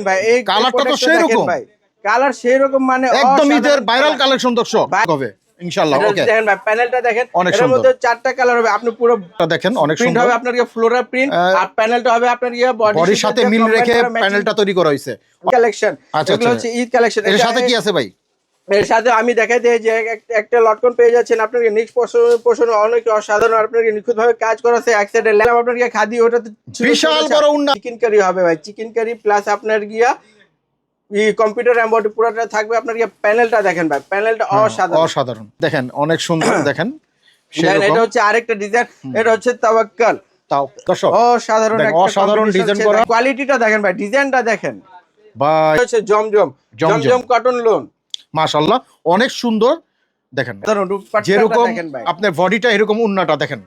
ভাই এই কালারটা তো সেই রকম ভাই, কালার সেই রকম মানে একদম ঈদের ভাইরাল কালেকশন দর্শক হবে ইনশাআল্লাহ। ওকে দেখেন ভাই প্যানেলটা দেখেন, অনেক এর সুন্দর। মধ্যে চারটা কালার হবে, আপনি পুরো দেখেন অনেক প্রিন্ট সুন্দর হবে আপনার ফ্লোরাল প্রিন্ট, আর প্যানেলটা হবে আপনার বডির সাথে মিল রেখে প্যানেলটা তৈরি করা হয়েছে। কালেকশন। আচ্ছা এগুলো হচ্ছে ঈদ কালেকশন। এর সাথে কি আছে ভাই? এর সাথে আমি দেখাই দিই যে একটা লটকন পেয়ে যাচ্ছেন আপনাকে, নেক্সট পোর্শন অনেক অসাধারণ, আপনাকে নিখুঁতভাবে কাজ করা আছে। এক সাইডে ল্যাম্প আপনাকে খাদি, ওটাতে বিশাল বড় উন্না চিকেন কারি হবে ভাই, চিকেন কারি প্লাস আপনার গিয়া কম্পিউটার এমবডি পুরোটা থাকবে আপনার গিয়া। প্যানেলটা দেখেন ভাই, প্যানেলটা অসাধারণ দেখেন, অনেক সুন্দর দেখেন। এটা হচ্ছে আরেকটা ডিজাইন, এটা হচ্ছে তাওয়াক্কাল। তাও দর্শক অসাধারণ একটা অসাধারণ ডিজাইন করা, কোয়ালিটিটা দেখেন ভাই, ডিজাইনটা দেখেন ভাই হচ্ছে জমজম কটন লোন, মাশাআল্লাহ অনেক সুন্দর। দেখেন যেরকম আপনার বডিটা এরকম উন্নাটা দেখেন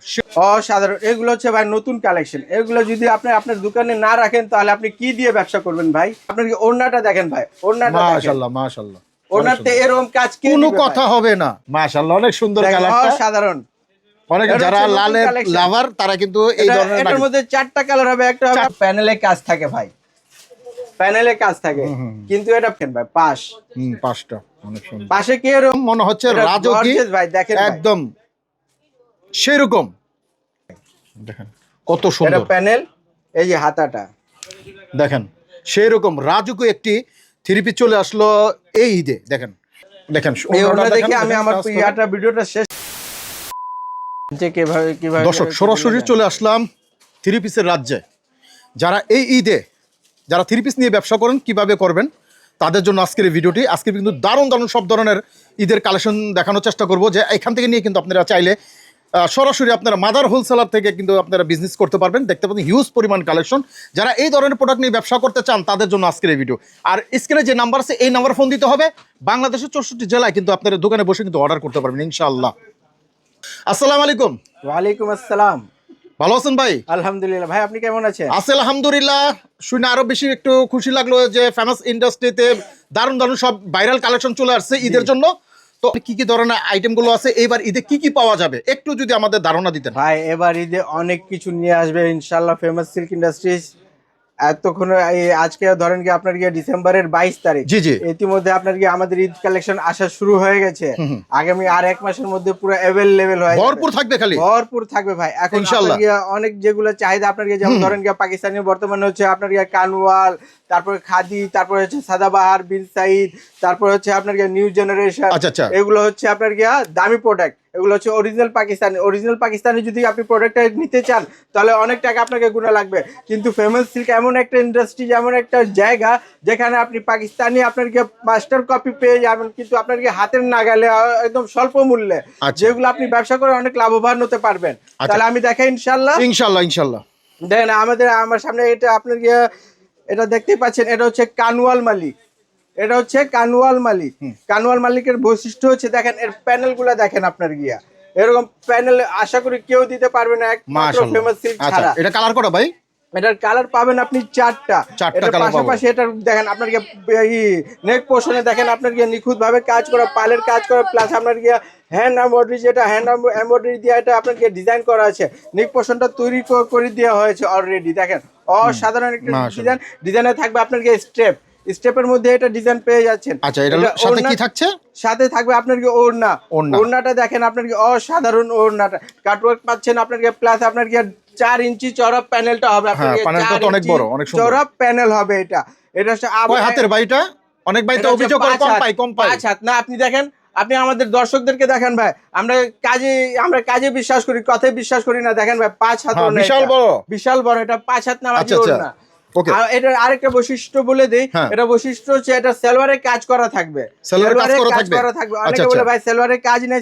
অসাধারণ। এগুলো হচ্ছে ভাই নতুন কালেকশন, এগুলো যদি আপনি আপনার দোকানে না রাখেন তাহলে আপনি কি দিয়ে ব্যবসা করবেন ভাই? আপনার ওড়নাটা দেখেন ভাই, ওড়নাটা মাশাআল্লাহ মাশাআল্লাহ, ওড়নাতে এরকম কাজ কোনো কথা হবে না। মাশাআল্লাহ অনেক সুন্দর কালারটা, অসাধারণ। অনেক যারা লালের লাভার তারা কিন্তু এই ধরনের, এটার মধ্যে চারটা কালার হবে, একটা হবে প্যানেলে কাজ থাকে ভাই, প্যানেলে কাজ থাকে, কিন্তু এটা ভাই পাশটা অনেক সুন্দর। পাশে কি এরকম মনে হচ্ছে রাজকীয় ভাই, দেখেন একদম সেরকম। দেখেন কত সুন্দর এটা প্যানেল, এই যে হাতাটা দেখেন সেরকম রাজকীয় একটি থ্রি পিস চলে আসলো এই ঈদে। দেখেন দেখেন এই ওড়না দেখে আমি আমার ভিডিওটা শেষ যে কিভাবে দর্শক সরাসরি চলে আসলাম থ্রি পিসের রাজ্যে। যারা এই ঈদে যারা থ্রি পিস নিয়ে ব্যবসা করেন কিভাবে করবেন তাদের জন্য আজকের এই ভিডিওটি। আজকে কিন্তু দারুণ দারুণ সব ধরনের ঈদের কালেকশন দেখানোর চেষ্টা করব, যে এখান থেকে নিয়ে কিন্তু আপনারা চাইলে সরাসরি আপনারা মাদার হোলসেলার থেকে কিন্তু আপনারা বিজনেস করতে পারবেন। দেখতে পাবেন হিউজ পরিমাণ কালেকশন। যারা এই ধরনের প্রোডাক্ট নিয়ে ব্যবসা করতে চান তাদের জন্য আজকের এই ভিডিও। আর স্ক্রিনে যে নাম্বার আছে এই নাম্বার ফোন দিতে হবে। বাংলাদেশের 64 জেলায় কিন্তু আপনারা দোকানে বসে কিন্তু অর্ডার করতে পারবেন ইনশাআল্লাহ। আসসালামু আলাইকুম। ওয়ালাইকুম আসসালাম। ভালো আছেন ভাই? আলহামদুলিল্লাহ। ভাই আপনি কেমন আছেন? আছি আলহামদুলিল্লাহ। শুনে আরো বেশি একটু খুশি লাগলো যে ফেমাস ইন্ডাস্ট্রিতে দারুণ দারুণ সব ভাইরাল কালেকশন চলে আসছে ঈদের জন্য। তো কি কি ধরনের আইটেম গুলো আছে, এবার ঈদে কি কি পাওয়া যাবে একটু যদি আমাদের ধারণা দিতেন। ভাই এবার ঈদে অনেক কিছু নিয়ে আসবে ইনশাআল্লাহ ফেমাস সিল্ক ইন্ডাস্ট্রিজ। এতক্ষণ আজকে ধরেন কি আপনার গিয়ে ডিসেম্বরের 22 তারিখ, জি জি, ইতিমধ্যে আপনার কি আমাদের ঈদ কালেকশন আসা শুরু হয়ে গেছে। আগামী আর এক মাসের মধ্যে পুরো অ্যাভেলেবেল হয়ে ভরপুর থাকবে, খালি ভরপুর থাকবে ভাই। এখন ইনশাআল্লাহ অনেক যেগুলো চাহিদা আপনার যেমন ধরেন গিয়ে পাকিস্তানি বর্তমানে হচ্ছে আপনার কানওয়াল, তারপরে খাদি, তারপরে হচ্ছে সাদাবাহার, বিন সাইদ, তারপরে হচ্ছে আপনার নিউ জেনারেশন। আচ্ছা এগুলো হচ্ছে আপনার দামি প্রোডাক্ট, এগুলো হচ্ছে অরিজিনাল পাকিস্তানি যদি আপনি প্রোডাক্টটা নিতে চান তাহলে অনেক টাকা আপনাকে গুণা লাগবে। কিন্তু ফেমাস সিল্ক এমন একটা ইন্ডাস্ট্রি, এমন একটা জায়গা যেখানে আপনি পাকিস্তানি আপনার মাস্টার কপি পেয়ে যাবেন, কিন্তু আপনার হাতের নাগালে একদম স্বল্প মূল্যে, যেগুলো আপনি ব্যবসা করে অনেক লাভবান হতে পারবেন। তাহলে আমি দেখাই ইনশাল্লাহ ইনশাল্লাহ। দেখেন আমার সামনে এটা আপনার এটা দেখতেই পাচ্ছেন, এটা হচ্ছে কানওয়াল মালিক। এটা হচ্ছে কানওয়াল মালিক। কানওয়াল মালিকের বৈশিষ্ট্য হচ্ছে দেখেন এর প্যানেল গুলা দেখেন আপনার এরকম প্যানেল আশা করি কেউ দিতে পারবে না একমাত্র ফেমাস সিল্ক ছাড়া। এটা কালার করা ভাই? এটার কালার পাবেন আপনি চারটা। এটার পাশাপাশি এটা দেখেন আপনার নেক পোর্শনে দেখেন আপনার নিখুঁত ভাবে কাজ করা, পালের কাজ করা, প্লাস আপনার হ্যান্ড এমব্রয়ডারি, যেটা হ্যান্ড এমব্রয়ডারি দিয়ে এটা আপনাকে ডিজাইন করা আছে। নেক পোর্শনটা তৈরি করে দেওয়া হয়েছে অলরেডি। দেখেন অসাধারণ একটা ডিজাইনে থাকবে আপনার স্টেপের মধ্যে এটা ডিজাইন পেয়ে যাচ্ছেন। আচ্ছা এটার সাথে কি থাকছে? সাথে থাকবে আপনার ওড়নাটা দেখেন আপনার অসাধারণ ওড়নাটা কাটওয়ার্ক পাচ্ছেন আপনার প্লাস আপনার 4 ইঞ্চি চওড়া প্যানেলটা হবে আপনার, প্যানেলটা তো অনেক বড়, অনেক সুন্দর চওড়া প্যানেল হবে। এটা কয় হাতের ভাইটা? অনেক ভাই তো অভিযোগ করে কম পাই। আচ্ছা না, আপনি দেখেন, আপনি আমাদের দর্শকদেরকে দেখেন ভাই, আমরা কাজে বিশ্বাস করি, কথায় বিশ্বাস করি না। দেখেন ভাই 5 হাত, বিশাল বড় এটা 5 হাত নামাজি ওড়না। এটার আরেকটা বৈশিষ্ট্য বলে দেই, এটা বৈশিষ্ট্য হচ্ছে এটা সেলওয়ারে কাজ করা থাকবে। অনেকে বলে ভাই সেলওয়ারে কাজ নাই,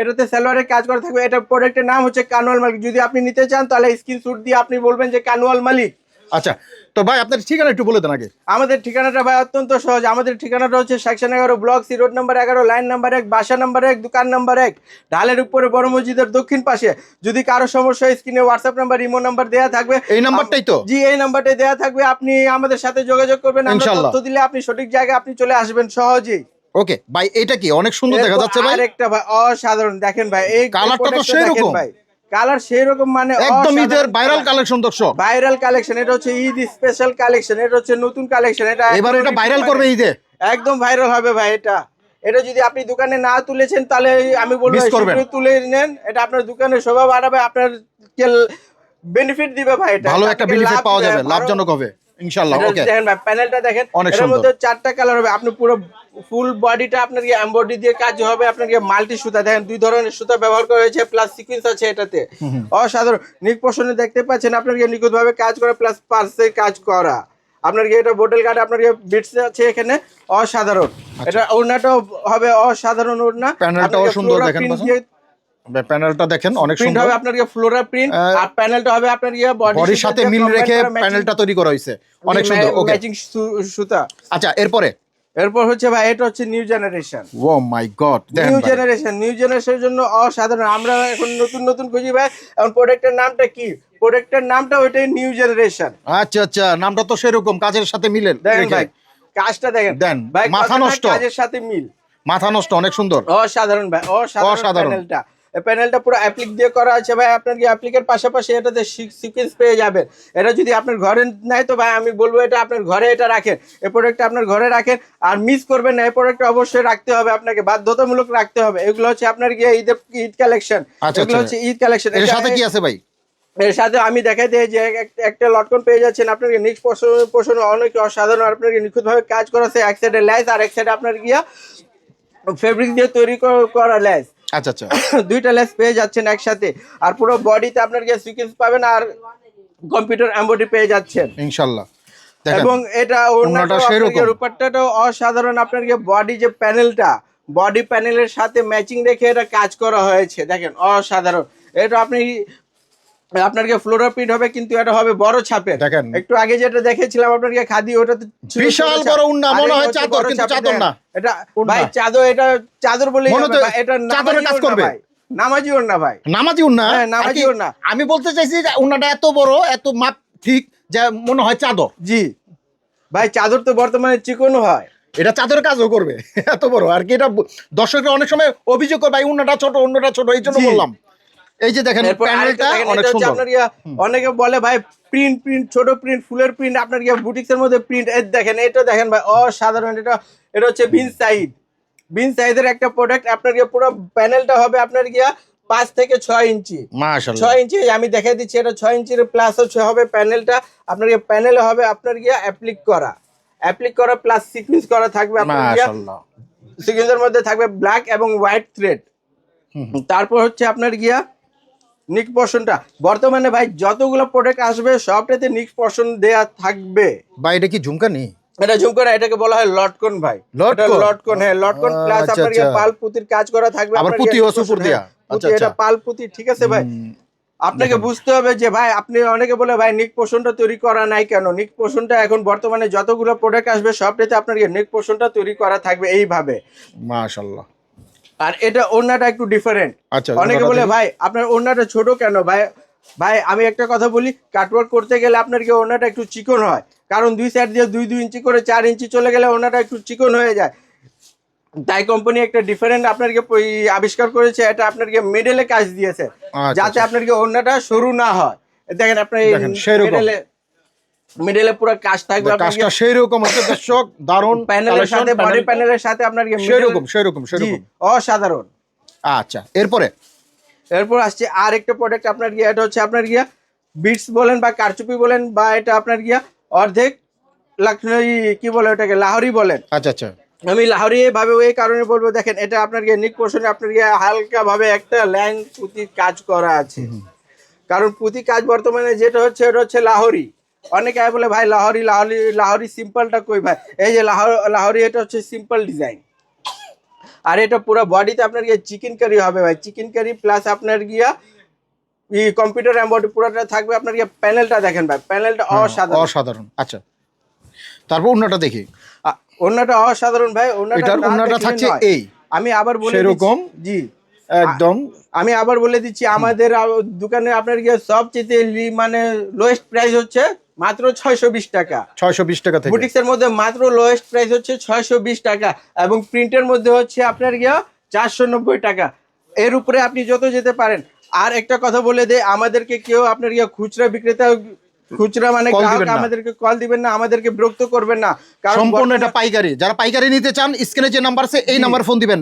এটাতে সেলওয়ারে কাজ করা থাকবে। এটা প্রোডাক্টের নাম হচ্ছে কানওয়াল মালিক। যদি আপনি নিতে চান তাহলে স্ক্রিনশট দিয়ে আপনি বলবেন যে কানওয়াল মালিক। আচ্ছা তো ভাই আপনার ঠিকানা একটু বলে দেন আগে। আমাদের ঠিকানাটা ভাই অত্যন্ত সহজ। আমাদের ঠিকানাটা হচ্ছে section 11 block C road number 11 line number 1 বাসা নাম্বার 1 দোকান নাম্বার 1 ঢালের উপরে বড় মসজিদের দক্ষিণ পাশে। যদি কারো সমস্যা স্ক্রিনে হোয়াটসঅ্যাপ নাম্বার, ইমো নাম্বার দেয়া থাকবে। এই নাম্বারটাই তো? জি এই নাম্বারটাই দেয়া থাকবে। আপনি আমাদের সাথে যোগাযোগ করবেন, আমরা তথ্য দিলে আপনি সঠিক জায়গায় আপনি চলে আসবেন সহজেই। ওকে ভাই এটা কি অনেক সুন্দর দেখা যাচ্ছে ভাই। আরেকটা ভাই অসাধারণ দেখেন ভাই, এই কালারটা তো সেরকম ভাই, কালার সেই রকম মানে একদম ঈদের ভাইরাল কালেকশন দর্শক, ভাইরাল কালেকশন। এটা হচ্ছে ঈদ স্পেশাল কালেকশন, এটা হচ্ছে নতুন কালেকশন। এটা এবার এটা ভাইরাল করবে ঈদে, একদম ভাইরাল হবে ভাই। এটা যদি আপনি দোকানে না তুলেছেন তাহলে আমি বলবো শীঘ্রই তুলে নেন। এটা আপনার দোকানের শোভা বাড়াবে, আপনাকে বেনিফিট দিবে ভাই। এটা ভালো একটা বেনিফিট পাওয়া যাবে, লাভজনক হবে ইনশাআল্লাহ। ওকে, দেখেন ভাই প্যানেলটা দেখেন, অনেক এর সুন্দর। মধ্যে 4টা কালার হবে। আপনি পুরো ফুল বডিটা আপনার কি এমব্রয়ডারি দিয়ে কাজ হবে, আপনার কি মাল্টি সুতা দেখেন, 2 ধরনের সুতা ব্যবহার করা হয়েছে, প্লাস সিকোয়েন্স আছে এটাতে। অসাধারণ নিক পোর্শনে দেখতে পাচ্ছেন আপনার কি নিখুঁত ভাবে কাজ করা, প্লাস পার্সে কাজ করা। আপনার কি এটা বোটেল কাট, আপনার কি বিটস আছে এখানে, অসাধারণ। এটা ওড়নাটাও হবে অসাধারণ ওড়না, প্যানেলটাও সুন্দর দেখেন, প্যানেলটা দেখেন অনেক সুন্দর হবে আপনার কি ফ্লোরা প্রিন্ট, আর প্যানেলটা হবে আপনার কি বডির সাথে মিল রেখে প্যানেলটা তৈরি করা হয়েছে, অনেক সুন্দর। ওকে, ম্যাচিং সুতা। আচ্ছা এরপর হচ্ছে ভাই এটা হচ্ছে নিউ জেনারেশন। ও মাই গড, নিউ জেনারেশনের জন্য অসাধারণ। আমরা এখন নতুন খুঁজি ভাই। এখন প্রোডাক্টের নামটা কি? প্রোডাক্টের নামটা ওইটাই নিউ জেনারেশন। আচ্ছা, নামটা তো সেরকম কাজের সাথে মিলে। দেখেন ভাই কাজটা দেখেন ভাই, মাথা নষ্ট, কাজের সাথে মিল, মাথা নষ্ট, অনেক সুন্দর, অসাধারণ ভাই, অসাধারণ। প্যানেলটা পুরো অ্যাপ্লিক দিয়ে করা আছে ভাই। আপনার কি অ্যাপ্লিকের পাশাপাশি এটাতে সিকোয়েন্স পেয়ে যাবেন। এটা যদি আপনার ঘরে নাই তো ভাই আমি বলবো এটা আপনার ঘরে এটা রাখেন, এই প্রোডাক্টটা আপনার ঘরে রাখেন, আর মিস করবেন না। এই প্রোডাক্টটা অবশ্যই রাখতে হবে, আপনাকে বাধ্যতামূলক রাখতে হবে। এগুলো হচ্ছে আপনার কি ঈদ কালেকশন। এগুলো হচ্ছে ঈদ কালেকশন। এর সাথে কি আছে ভাই? এর সাথে আমি দেখাই দিই যে একটা লটকন পেয়ে যাচ্ছেন আপনার কি নিক্স পোষণ অনেক অসাধারণ, আপনার কি নিখুঁতভাবে কাজ করা আছে। এক সাইডে লেস আর এক সাইডে আপনার গিয়া ফেব্রিক দিয়ে তৈরি করা লেস। আচ্ছা, 2টা লেস পেয়ে যাচ্ছেন একসাথে, আর পুরো বডিতে আপনার গিয়ে সিকোয়েন্স পাবেন, আর কম্পিউটার এমব্রয়ডারি পেয়ে যাচ্ছেন ইনশাআল্লাহ। এবং এটা রূপারটাও অসাধারণ। আপনার গিয়ে বডি যে প্যানেলটা, বডি প্যানেলের সাথে ম্যাচিং রেখে এটা কাজ করা হয়েছে, দেখেন অসাধারণ। এটা আপনাকে ফ্লোরা প্রিন্ট হবে, কিন্তু এটা হবে বড় ছাপের। দেখেন একটু আগে যেটা দেখেছিলাম আপনাকে খাদি, ওটা তো বিশাল বড় উন্না, মনে হয় চাদর, কিন্তু চাদর না এটা ভাই। এটা চাদর বলে এটা চাদরের কাজ করবে, নামাজি ওড়না ভাই, নামাজি ওড়না। নামাজি ওড়না। আমি বলতে চাইছি যে ওড়নাটা এত বড়, এত মাপ ঠিক, যে মনে হয় চাদর। জি ভাই, চাদর তো বর্তমানে চিকনও হয়, এটা চাদরের কাজও করবে এত বড়। আর কি এটা দর্শকরা অনেক সময় অভিযোগ করে ভাই ওড়নাটা ছোট, ওড়নাটা ছোট, এই জন্য বললাম। এই যে দেখেন প্যানেলটা অনেক সুন্দর। আপনার অনেকে বলে ভাই প্রিন্ট ছোট প্রিন্ট, ফুলের প্রিন্ট, আপনার বুটিক্স এর মধ্যে প্রিন্ট। দেখেন এটা দেখেন ভাই অসাধারণ। এটা হচ্ছে বিন সাইজের একটা প্রোডাক্ট। আপনার পুরো প্যানেলটা হবে আপনার 5 থেকে 6 ইঞ্চি, মাশাআল্লাহ 6 ইঞ্চি আমি দেখাই দিচ্ছি। এটা 6 ইঞ্চির প্লাস হচ্ছে হবে প্যানেলটা। আপনার প্যানেলে হবে আপনার অ্যাপ্লিক করা প্লাস সিকোয়েন্স করা থাকবে। আপনার মাশাআল্লাহ সিকোয়েন্সের মধ্যে থাকবে ব্ল্যাক এবং হোয়াইট থ্রেড। তারপর হচ্ছে আপনার নিক পোর্শনটা বর্তমানে ভাই যতগুলো প্রোডাক্ট আসবে সবটাতে নিক পোর্শন দেয়া থাকবে ভাই। এটা কি ঝুমকা নেই? এটা ঝুমকা না, এটাকে বলা হয় লটকন ভাই। লটকন, হ্যাঁ লটকন প্লাস আপনার পাল পুতির কাজ করা থাকবে। আবার পুতি সুপুর দিয়া। আচ্ছা, এটা পাল পুতি, ঠিক আছে ভাই। আপনাকে বুঝতে হবে যে ভাই, আপনি অনেকে বলে ভাই নিক পোর্শনটা তৈরি করা নাই কেন। নিক পোর্শনটা এখন বর্তমানে যতগুলো প্রোডাক্ট আসবে সবটাতে আপনার নিক পোর্শনটা তৈরি করা থাকবে এইভাবে। মাশাআল্লাহ। আর এটা ওড়নাটা একটু ডিফারেন্ট। অনেকে বলে ভাই আপনার ওড়নাটা ছোট কেন। ভাই আমি একটা কথা বলি, কাটওয়ার্ক করতে গেলে আপনার ওড়নাটা একটু চিকন হয়, কারণ 2 সাইড দিয়ে 2 ইঞ্চি করে 4 ইঞ্চি চলে গেলে ওড়নাটা একটু চিকন হয়ে যায়। তাই কোম্পানি একটা ডিফারেন্ট আপনাকে আবিষ্কার করেছে, এটা আপনাকে মিডলে কাজ দিয়েছে, যাতে আপনার ওড়নাটা সরু না হয়। দেখেন আপনার মিডলে পুরো কাজ থাকবে, কাজটা সেই রকম আছে দর্শক, দারুন প্যানেলের সাথে বডি প্যানেলের সাথে আপনার সেরকম অসাধারণ। আচ্ছা, এরপর আসছে আর একটা প্রোডাক্ট আপনার এটা হচ্ছে আপনার বিটস বলেন বা কারচুপি বলেন, বা এটা আপনার অর্ধেক লখনৌ কি বলে ওটাকে, লাহোরি বলেন। আচ্ছা, আমি লাহোরি ভাবে ওই কারণে বলবো, দেখেন এটা আপনার নিক পোর্শনে আপনার হালকা ভাবে একটা লাইন পুঁতি কাজ করা আছে, কারণ পুঁতি কাজ বর্তমানে যেটা হচ্ছে এটা হচ্ছে লাহোরি। অনেকে বলে ভাই লাহোরি সিম্পলটা কই ভাই, এই যে লাহোরি এটা হচ্ছে সিম্পল ডিজাইন। আর এটা পুরো বডিতে আপনার চিকেন কারি হবে ভাই, চিকেন কারি প্লাস আপনার কম্পিউটার এমব্রয়ডারি পুরোটা থাকবে। আপনার প্যানেলটা দেখেন ভাই, প্যানেলটা অসাধারণ। আচ্ছা, তারপর ওড়নাটা দেখি। ওড়নাটা অসাধারণ ভাই। ওড়নাটা থাকছে এই, আমি আবার বলে এরকম, জি একদম। আমি আবার বলে দিচ্ছি, আমাদের দোকানে আপনার সবচেয়ে মানে লোয়েস্ট প্রাইস হচ্ছে মাত্র 620 টাকা। 620 টাকা থেকে বুটিক্সের মধ্যে মাত্র লোয়েস্ট প্রাইস হচ্ছে 620 টাকা, এবং প্রিন্টের মধ্যে হচ্ছে আপনার 490 টাকা। এর উপরে আপনি যত যেতে পারেন। আর একটা কথা বলে দে, আমাদেরকে কেউ আপনার খুচরা বিক্রেতা, খুচরা মানে গ্রাহক আমাদেরকে কল দিবেন না, আমাদেরকে বিরক্ত করবেন না, কারণ সম্পূর্ণ এটা পাইকারি। যারা পাইকারি নিতে চান স্ক্রিনে যে নাম্বার আছে এই নাম্বার ফোন দিবেন,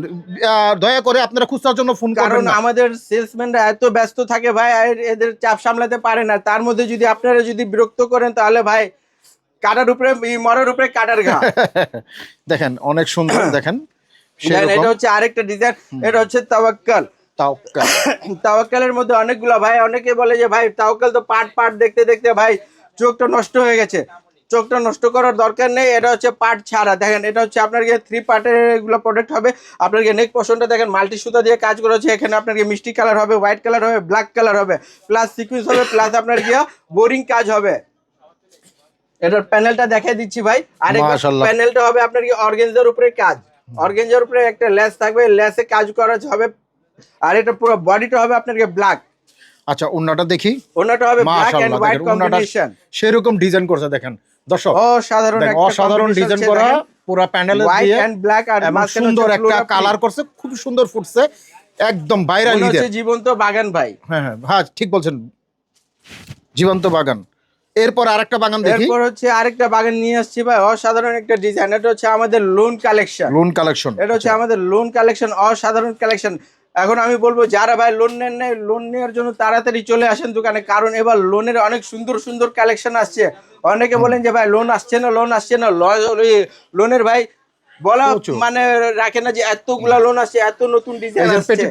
দয়া করে আপনারা খুচরার জন্য ফোন করবেন না, কারণ আমাদের সেলসম্যানরা এত ব্যস্ত থাকে ভাই, এদের চাপ সামলাতে পারে না। তার মধ্যে যদি আপনারা যদি বিরক্ত করেন তাহলে ভাই কাটার উপরে মরার উপরে কাটার ঘা। দেখেন অনেক সুন্দর, দেখেন এটা হচ্ছে আরেকটা ডিজাইন, এটা হচ্ছে তাওয়াক্কাল। তাওয়াক্কালের মধ্যে অনেকগুলো ভাই, অনেকে বলে যে ভাই তাওয়াক্কাল তো পার্ট পার্ট দেখতে দেখতে ভাই চোখটা নষ্ট হয়ে গেছে। চোখটা নষ্ট করার দরকার নেই, এটা হচ্ছে পার্ট ছাড়া। দেখেন এটা হচ্ছে আপনার 3 পার্টের এগুলো প্রোডাক্ট হবে। আপনার নেক পোর্শনটা দেখেন মাল্টি সুতা দিয়ে কাজ করা হচ্ছে। এখানে আপনার মিষ্টি কালার হবে, হোয়াইট কালার হবে, ব্ল্যাক কালার হবে, প্লাস সিকুয়েন্স হবে, প্লাস আপনার বোরিং কাজ হবে। এটার প্যানেলটা দেখাই দিচ্ছি ভাই। আর প্যানেলটা হবে আপনার অর্গানজার উপরে কাজ, অর্গানজার উপরে একটা লেস থাকবে, লেসে কাজ করা হবে। আর এটা পুরো বডিটা হবে আপনার ব্ল্যাক। আচ্ছা ওন্নাটা দেখি, ওন্নাটা হবে ব্ল্যাক এন্ড হোয়াইট কম্বিনেশন, সেরকম ডিজাইন করছে দেখেন দর্শক, অসাধারণ ডিজাইন করা পুরো প্যানেলে দিয়ে হোয়াইট এন্ড ব্ল্যাক, আর সুন্দর একটা কালার করছে, খুব সুন্দর ফুটছে, একদম ভাইরাল ঈদের জীবন্ত বাগান ভাই। হ্যাঁ হ্যাঁ হ্যাঁ ঠিক বলছেন, জীবন্ত বাগান। এরপর আরেকটা বাগান দেখি, এরপর হচ্ছে আরেকটা বাগান নিয়ে আসছি ভাই, অসাধারণ একটা ডিজাইন। এটা হচ্ছে আমাদের লোন কালেকশন, এটা হচ্ছে আমাদের লোন কালেকশন, অসাধারণ কালেকশন। এখন আমি বলবো যারা ভাই লোন নেন নাই, লোন নেওয়ার জন্য তাড়াতাড়ি চলে আসেন দোকানে, কারণ এবার লোনের অনেক সুন্দর সুন্দর কালেকশন আসছে। অনেকে বলেন যে ভাই লোন আসছে না, লোনের ভাই বলা মানে রাখে না যে এতগুলা লোন আসছে, এত নতুন ডিজাইন আসছে,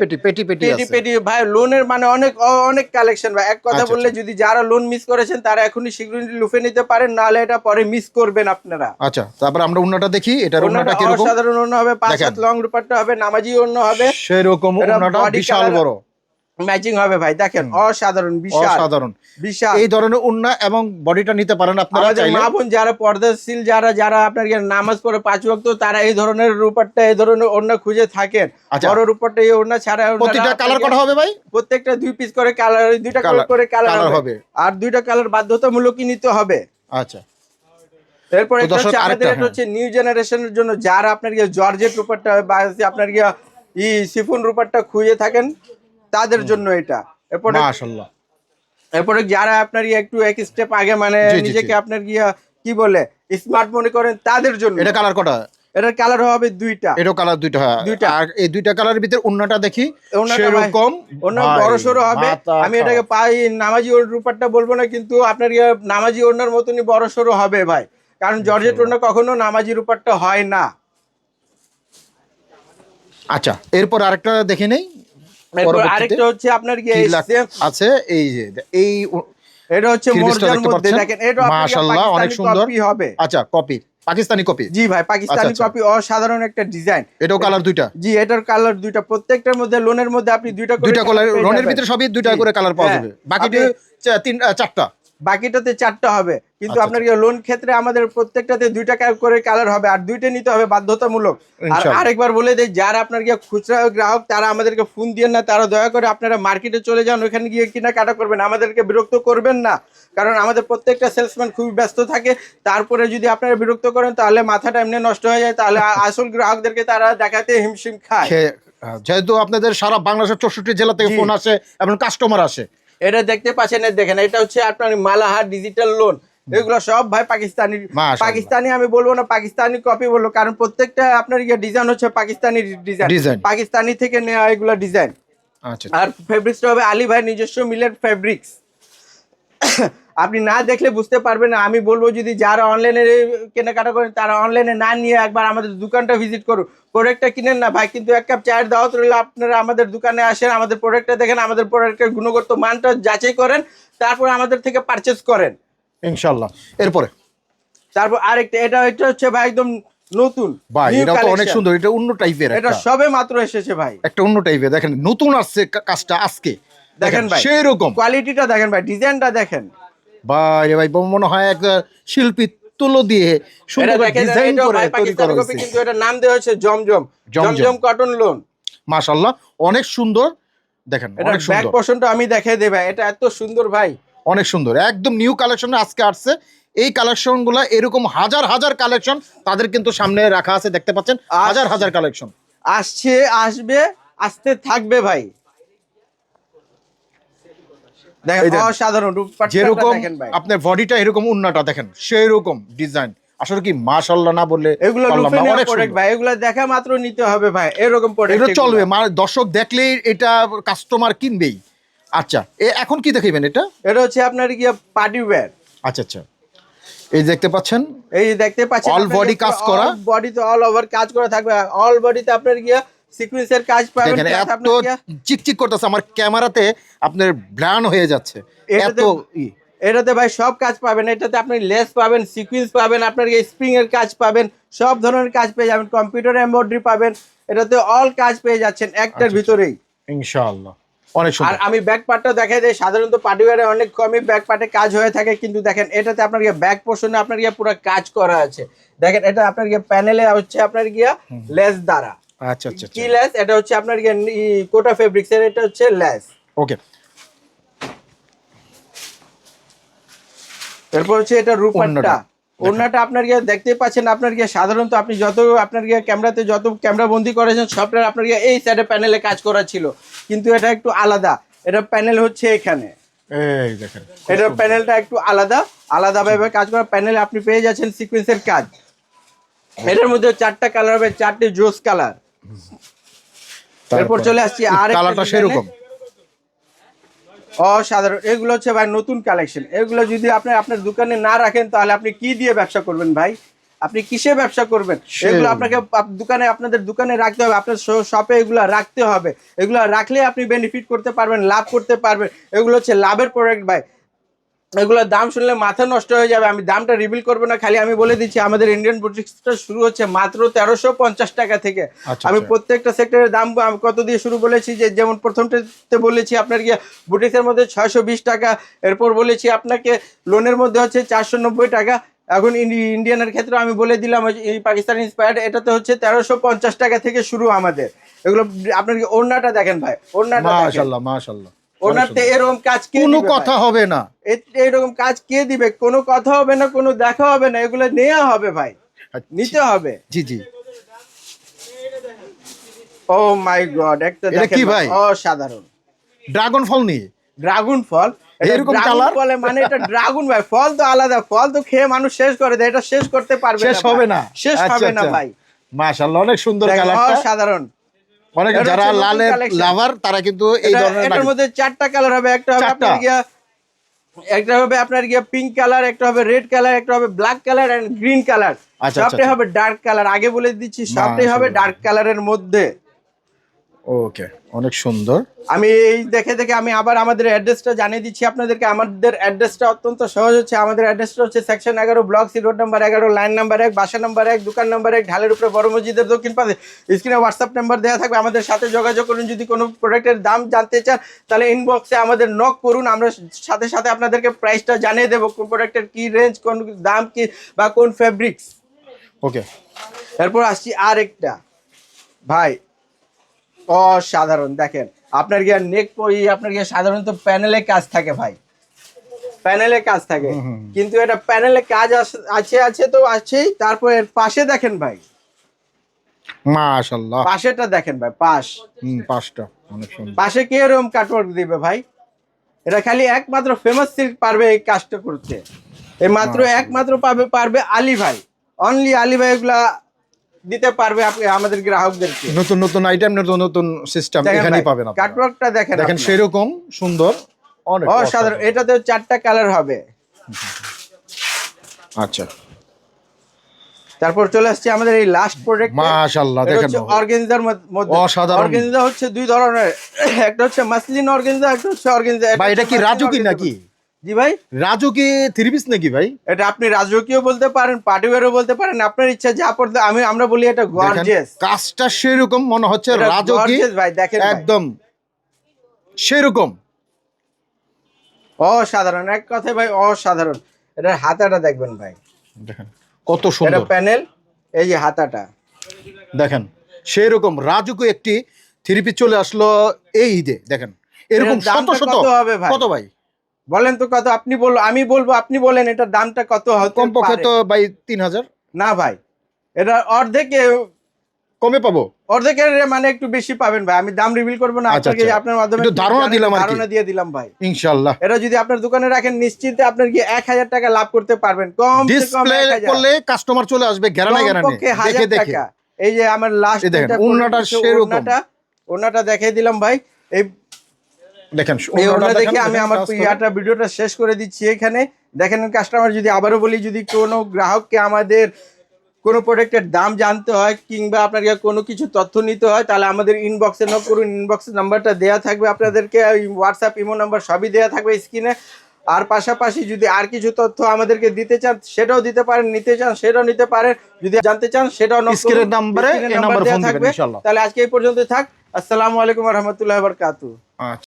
পেটি ভাই লোনের মানে অনেক অনেক কালেকশন ভাই। এক কথা বললে যদি যারা লোন মিস করেছেন তারা এখনই শীঘ্রই লুফে নিতে পারেন, নাহলে এটা পরে মিস করবেন আপনারা। আচ্ছা তারপর আমরা ওন্নাটা দেখি, এটার ওন্নাটা কি রকম? অসাধারণ ওন্না হবে, 5 হাত লং দুপাট্টা হবে, নামাজি ওন্না হবে, সেরকম ওন্নাটা বিশাল বড় ম্যাচিং হবে ভাই। দেখেন অসাধারণ, অসাধারণ বিশাল। এই ধরনের ওন্না এবং বডিটা নিতে পারেন আপনারা চাইলে। মা বোন যারা পর্দাশীল, যারা আপনার নামাজ পড়ে 5 ওয়াক্ত, তারা এই ধরনের রূপারটা, এই ধরনের ওন্না খুঁজে থাকেন। বড় রূপারটা এই ওন্না ছাড়া প্রতিটা কালার করা হবে ভাই, প্রত্যেকটা 2 পিস করে কালার, 2টা করে কালার হবে, আর 2টা কালার বাধ্যতামূলকই নিতে হবে। আচ্ছা এরপর এটা হচ্ছে আমাদের, এটা হচ্ছে নিউ জেনারেশনের জন্য, যারা আপনার জর্জেট রূপারটা বা আপনার সিফন রূপারটা খুঁজে থাকেন তাদের জন্য এটা। এরপরে মাশাআল্লাহ, এরপরে যারা আপনার একটু এক স্টেপ আগে মানে নিজেকে আপনার কি বলে স্মার্ট মনে করেন তাদের জন্য। এটা কালার কটা? এটার কালার হবে 2টা, এটাও কালার 2টা। আর এই 2টা কালারের ভিতর ওন্নাটা দেখি, সেরকম ওন্না বড় সরো হবে। আমি এটাকে পাই নামাজি রূপারটা বলবো না, কিন্তু আপনার নামাজি ওন্নার মতনই বড় সরো হবে ভাই, কারণ জর্জেট ওন্না কখনো নামাজি রূপারটা হয় না। আচ্ছা এরপর আরেকটা দেখে নেই, আরেকটা হচ্ছে আপনার আছে এই যে এটা হচ্ছে মোরজার মধ্যে, দেখেন এটা মাশাআল্লাহ অনেক সুন্দর হবে। আচ্ছা কপি, পাকিস্তানি কপি। জি ভাই পাকিস্তানি কপি, অসাধারণ একটা ডিজাইন। এটাও কালার 2টা? জি এটার কালার 2টা, প্রত্যেকটার মধ্যে লোনের মধ্যে আপনি 2টা কালার, লোনের ভিতরে সবই 2টা করে কালার পাওয়া যাবে, বাকিটা 4টা, বাকিটাতে 4টা হবে। কিন্তু আপনার লোন ক্ষেত্রে আমাদের প্রত্যেকটাতে 2টা করে কালার হবে, আর 2টা নিতে হবে বাধ্যতামূলক। আর আরেকবার বলে দেই, যারা আপনার খুচরা গ্রাহক তারা আমাদেরকে ফোন দিয়েন না, তারা দয়া করে আপনারা মার্কেটে চলে যান, ওখানে গিয়ে কেনাকাটা করবেন, আমাদেরকে বিরক্ত করবেন না, কারণ আমাদের প্রত্যেকটা সেলসম্যান খুবই ব্যস্ত থাকে। তারপরে যদি আপনারা বিরক্ত করেন তাহলে মাথাটা এমনি নষ্ট হয়ে যায়, তাহলে আসল গ্রাহকদেরকে তারা দেখাতে হিমশিম খায়। যেহেতু আপনাদের সারা বাংলাদেশের 64 জেলা থেকে ফোন আসে এবং কাস্টমার আসে। এটা দেখতে পাচ্ছেন, দেখেন এটা হচ্ছে আপনার মালাহার ডিজিটাল লোন, এগুলো সব ভাই পাকিস্তানি আমি বলবো না, পাকিস্তানি কপি বলবো, কারণ প্রত্যেকটা আপনার ডিজাইন হচ্ছে পাকিস্তানি ডিজাইন, পাকিস্তানি থেকে নেওয়া এগুলো ডিজাইন। আর ফেব্রিক্সটা হবে আলী ভাই নিজস্ব মিলের ফেব্রিক্স। আপনি না দেখলে বুঝতে পারবেন না। আমি বলবো যদি যারা অনলাইনে কেনাকাটা করেন তারা অনলাইনে না নিয়ে একবার আমাদের দোকানটা ভিজিট করুন, প্রোডাক্টটা কিনেন না ভাই, কিন্তু 1 কাপ চায়ের দাওয়াত রইলে আপনারা আমাদের দোকানে আসেন, আমাদের প্রোডাক্টটা দেখেন, আমাদের প্রোডাক্টের গুণগত মানটা যাচাই করেন, তারপর আমাদের থেকে পারচেজ করেন ইনশাআল্লাহ। এরপরে তারপর আরেকটা, এটা হচ্ছে ভাই একদম নতুন ভাই, এটা তো অনেক সুন্দর, এটা অন্য টাইপের, এটা সবে মাত্র এসেছে ভাই, একটা অন্য টাইপের। দেখেন নতুন আসছে কাজটা আজকে, দেখেন ভাই সেরকম কোয়ালিটিটা দেখেন ভাই, ডিজাইনটা দেখেন ভাই, ভাই মনে হয় এক শিল্পী তুলো দিয়ে সুন্দর ডিজাইন করে তৈরি করা হয়েছে। কিন্তু এটা নাম দেওয়া হয়েছে জমজম কটন লোন। মাশাআল্লাহ অনেক সুন্দর, দেখেন অনেক সুন্দর। ব্যাক পোরশনটা আমি দেখাই দেই ভাই, এটা এত সুন্দর ভাই, অনেক সুন্দর, একদম নিউ কালেকশনে আজকে আসছে। এই কালেকশনগুলো এরকম হাজার হাজার কালেকশন তাদের কিন্তু সামনে রাখা আছে, দেখতে পাচ্ছেন হাজার হাজার কালেকশন আসছে, আসবে, আসতে থাকবে ভাই। দেখেন অসাধারণ রূপপাটটা যেরকম দেখেন ভাই, আপনার বডিটা এরকম উন্নাটা দেখেন সেই রকম ডিজাইন, আসলে কি মাশাআল্লাহ না বললে এগুলো লুফেনিয়া প্রোডাক্ট ভাই, এগুলো দেখা মাত্র নিতে হবে ভাই, এরকম প্রোডাক্ট এটা চলবে, মানে দর্শক দেখলেই এটা কাস্টমার কিনবেই। আচ্ছা এখন কি দেখাইবেন? এটা হচ্ছে আপনার কি পার্টি ওয়্যার। আচ্ছা আচ্ছা, এই দেখতে পাচ্ছেন, এই দেখতে পাচ্ছেন অল বডি কাজ করা, বডিতে অল ওভার কাজ করা থাকবে, অল বডিতে আপনার কি সিকোয়েন্সের কাজ পাবেন। দেখেন এত চিকচিক করতেছে, আমার ক্যামেরাতে আপনার ব্লান হয়ে যাচ্ছে এত। এটাতে ভাই সব কাজ পাবেন, এটাতে আপনি লেস পাবেন, সিকোয়েন্স পাবেন, আপনার স্প্রিং এর কাজ পাবেন, সব ধরনের কাজ পেয়ে যাবেন, কম্পিউটার এমব্রয়ডারি পাবেন, এটাতে অল কাজ পেয়ে যাচ্ছেন একটার ভিতরেই ইনশাআল্লাহ। অনেক সুন্দর। আর আমি ব্যাক পার্টটা দেখাই দেই, সাধারণত পার্টিওয়ারে অনেক কমই ব্যাক পার্টে কাজ হয়ে থাকে, কিন্তু দেখেন এটাতে আপনার ব্যাক পোর্শনে আপনার পুরো কাজ করা আছে। দেখেন এটা আপনার প্যানেলে হচ্ছে আপনার লেস দ্বারা। আচ্ছা আচ্ছা, কি লেস? এটা হচ্ছে আপনার কোটা ফেব্রিক্স এর, এটা হচ্ছে লেস। ওকে। এরপর হচ্ছে এটা রূপপাটটা, ওন্নাটা আপনার দেখতে পাচ্ছেন, আপনার সাধারণত আপনি যত আপনার ক্যামেরাতে যত ক্যামেরা বন্দি করেছেন সবটার আপনার এই সাইডে প্যানেলে কাজ করা ছিল, কিন্তু এটা একটু আলাদা। এটা প্যানেল হচ্ছে এখানে, এই দেখেন এটা প্যানেলটা একটু আলাদাভাবে কাজ করা। প্যানেলে আপনি পেয়ে যাচ্ছেন সিকোয়েন্সের কাজ। এটার মধ্যে 4টা কালার হবে, 4টে জোস কালার। এরপর চলে আসছি আর কালারটা সেরকম অসাধারণ। এগুলো হচ্ছে ভাই নতুন কালেকশন, এগুলো যদি আপনি আপনার দোকানে না রাখেন তাহলে আপনি কি দিয়ে ব্যবসা করবেন ভাই? আপনি কিসে ব্যবসা করবেন? এগুলো আপনাকে দোকানে, আপনাদের দোকানে রাখতে হবে, আপনার শপে এগুলো রাখতে হবে। এগুলো রাখলে আপনি বেনিফিট করতে পারবেন, লাভ করতে পারবেন। এগুলো হচ্ছে লাভের প্রোডাক্ট ভাই। এগুলোর দাম শুনলে মাথা নষ্ট হয়ে যাবে। আমি দামটা রিভিল করবো না, খালি আমি বলে দিচ্ছি আমাদের ইন্ডিয়ান বুটিক্সটা শুরু হচ্ছে মাত্র 1350 টাকা থেকে। আমি প্রত্যেকটা সেক্টরের দাম কত দিয়ে শুরু বলেছি, যে যেমন প্রথমটাতে বলেছি আপনার বুটিক্সের মধ্যে 620 টাকা, এরপর বলেছি আপনাকে লোনের মধ্যে হচ্ছে 490 টাকা। এখন ইন্ডিয়ানের ক্ষেত্রে আমি বলে দিলাম এই পাকিস্তান ইন্সপায়ার্ড, এটাতে হচ্ছে 1350 টাকা থেকে শুরু আমাদের। এগুলো আপনার ওড়নাটা দেখেন ভাই, ওড়নাটা মাশাআল্লাহ মাশাআল্লাহ। ওনাতে এরকম কাজ কে কোনো কথা হবে না, এরকম কাজ কে দিবে? কোনো কথা হবে না, কোনো দেখা হবে না, এগুলো নেওয়া হবে ভাই, নিতে হবে। জি জি। ও মাই গড, একটা দেখেন ভাই অসাধারণ ড্রাগন ফল নিয়ে, ড্রাগন ফল এরকম কালার বলে, মানে এটা ড্রাগন ভাই, ফল তো আলাদা, ফল তো খেয়ে মানুষ শেষ করে দেয়, এটা শেষ করতে পারবে না, শেষ হবে না, শেষ হবে না ভাই। মাশাআল্লাহ অনেক সুন্দর কালারটা, অসাধারণ। অনেক যারা লালের লাভার তারা কিন্তু এই ধরনের, এটার মধ্যে 4টা কালার হবে, একটা হবে আপনার পিঙ্ক কালার, একটা হবে রেড কালার, একটা হবে black colour and green colour. সবটাই হবে ডার্ক কালার, আগে বলে দিচ্ছি সবটাই হবে ডার্ক কালারের মধ্যে। ওকে, অনেক সুন্দর। আমি এই দেখে আমি আবার আমাদের অ্যাড্রেসটা জানিয়ে দিচ্ছি আপনাদেরকে। আমাদের অ্যাড্রেসটা অত্যন্ত সহজ হচ্ছে, আমাদের অ্যাড্রেসটা হচ্ছে section 11 block C road number 11 line number 1 বাসা নাম্বার 1 দোকান নাম্বার 1 ঢালের উপরে বড় মসজিদের দক্ষিণ পাশে। স্ক্রিনে হোয়াটসঅ্যাপ নাম্বার দেওয়া থাকবে, আমাদের সাথে যোগাযোগ করুন। যদি কোনো প্রোডাক্টের দাম জানতে চান তাহলে ইনবক্সে আমাদের নক করুন, আমরা সাথে সাথে আপনাদেরকে প্রাইসটা জানিয়ে দেবো, কোন প্রোডাক্টের কি রেঞ্জ, কোন দাম কি বা কোন ফেব্রিক্স। ওকে, এরপর আসছি আরেকটা ভাই, অসাধারণ। দেখেন আপনার নেক আপনার সাধারণত প্যানেলে কাজ থাকে ভাই, প্যানেলে কাজ থাকে, কিন্তু এটা প্যানেলে কাজ আছে তো আছেই। তারপর এর পাশে দেখেন ভাই, মাশাআল্লাহ পাশেটা দেখেন ভাই, পাশটা অনেক সুন্দর। পাশে কি এরকম কাটওয়ার্ক দিবে ভাই? এটা খালি একমাত্র ফেমাস সিল্ক পারবে এই কাজটা করতে, এই মাত্র একমাত্র পারবে আলী ভাই, অনলি আলী ভাই এগুলা দিতে পারবে আপনি আমাদের গ্রাহকদেরকে। নতুন নতুন আইটেম, নতুন নতুন সিস্টেম এখানেই পাবেন আপনারা। কাটওয়ার্কটা দেখেন সেরকম সুন্দর, অনেক অসাধারণ। এটাতে 4টা কালার হবে। আচ্ছা, তারপর চলে আসছে আমাদের এই লাস্ট প্রোডাক্ট। মাশাআল্লাহ দেখেন অর্গানজার মধ্যে অসাধারণ। অর্গানজা হচ্ছে দুই ধরনের, একটা হচ্ছে মাসলিন অর্গানজা, একটা হচ্ছে অর্গানজা। ভাই এটা কি রাজুকি নাকি? জি ভাই, রাজুকি 3 পিস নাকি ভাই? এটা আপনি রাজুকিও বলতে পারেন, পার্টিওয়ারও বলতে পারেন, আপনার ইচ্ছা যা পড়তে। আমরা বলি এটা গর্জিয়াস, কাজটা সেরকম মনে হচ্ছে রাজুকি ভাই, দেখেন একদম সেরকম অসাধারণ, এক কথায় ভাই অসাধারণ। এটার হাতাটা দেখবেন ভাই, দেখেন কত সুন্দর প্যানেল, এই যে হাতাটা দেখেন সেরকম। রাজুকি একটি 3 পিস চলে আসলো এই ঈদে, দেখেন এরকম শত শত হবে ভাই। কত ভাই বলেন তো কত? আপনি বলুন, আমি বলবো, আপনি বলেন এটার দামটা কত হতে পারে? কমপক্ষে তো ভাই 3000 না ভাই, এটা অর্ধেকে কমে পাবো? অর্ধেকের মানে একটু বেশি পাবেন ভাই, আমি দাম রিভিল করবো না, আপনাকে আপনার মাধ্যমে একটু ধারণা দিলাম আর কি। ধারণা দিয়ে দিলাম ভাই, ইনশাআল্লাহ। এটা যদি আপনার দোকানে রাখেন নিশ্চিন্তে আপনার কি 1000 টাকা লাভ করতে পারবেন, কম সে কম ডিসপ্লে করলে কাস্টমার চলে আসবে গ্যারান্টি দেখে দেখে। এই যে আমার লাস্ট এটা ওন্নাটা সেরকম, ওন্নাটা দেখিয়ে দিলাম ভাই, এই দেখেন এই ওন্না দেখে আমি আমার ভিডিওটা শেষ করে দিচ্ছি এখানে। দেখেন কাস্টমার, যদি আবারও বলি, যদি কোনো গ্রাহককে আমাদের কোনো প্রোডাক্টের দাম জানতে হয় কিংবা আপনাকে কোনো কিছু তথ্য নিতে হয়, তাহলে আমাদের ইনবক্সে নক করুন, ইনবক্সের নাম্বারটা দেওয়া থাকবে আপনাদেরকে, হোয়াটসঅ্যাপ ইমো নাম্বার সবই দেওয়া থাকবে স্ক্রিনে। আর পাশাপাশি যদি আর কিছু তথ্য আমাদেরকে দিতে চান সেটাও দিতে পারেন, নিতে চান সেটাও নিতে পারেন, যদি জানতে চান সেটাও স্ক্রিনের নাম্বারে এই নাম্বার ফোন দিবেন ইনশাআল্লাহ। তাহলে আজকে এই পর্যন্ত থাক। আসসালামু আলাইকুম ওয়া রাহমাতুল্লাহি ওয়া বারাকাতুহু।